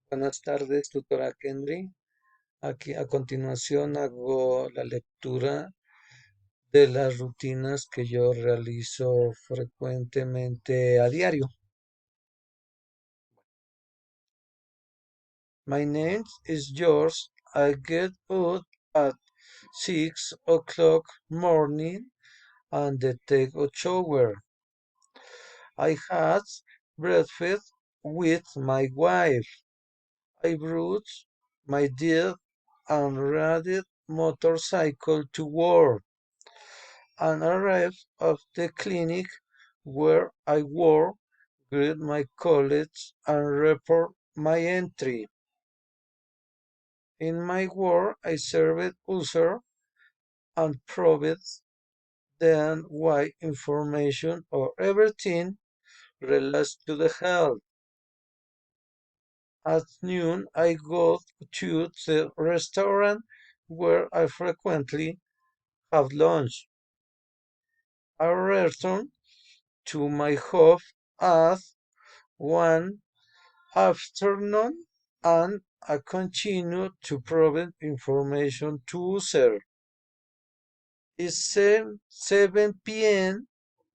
Buenas tardes, tutora Kendry. Aquí a continuación hago la lectura de las rutinas que yo realizo frecuentemente a diario. My name is George. I get up at 6 o'clock morning and then take a shower. I had breakfast with my wife. I brought my dad and ride motorcycle to work and arrived at the clinic where I work, greet my colleagues, and report my entry. In my work, I served users and provide them with information or everything related to the health. At noon, I go to the restaurant where I frequently have lunch. I return to my home at 1 afternoon and I continue to provide information to users. It's 7 p.m.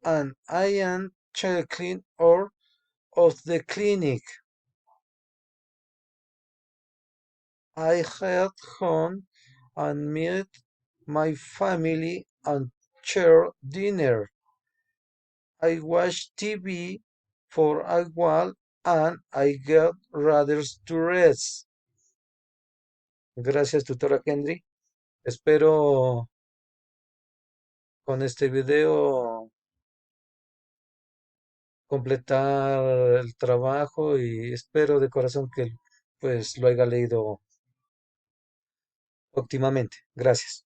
and I am checking out of the clinic. I head home and meet my family and share dinner. I watch TV for a while and I get ready to rest. Gracias, tutora Kendry. Espero con este video completar el trabajo y espero de corazón que pues lo haya leído óptimamente. Gracias.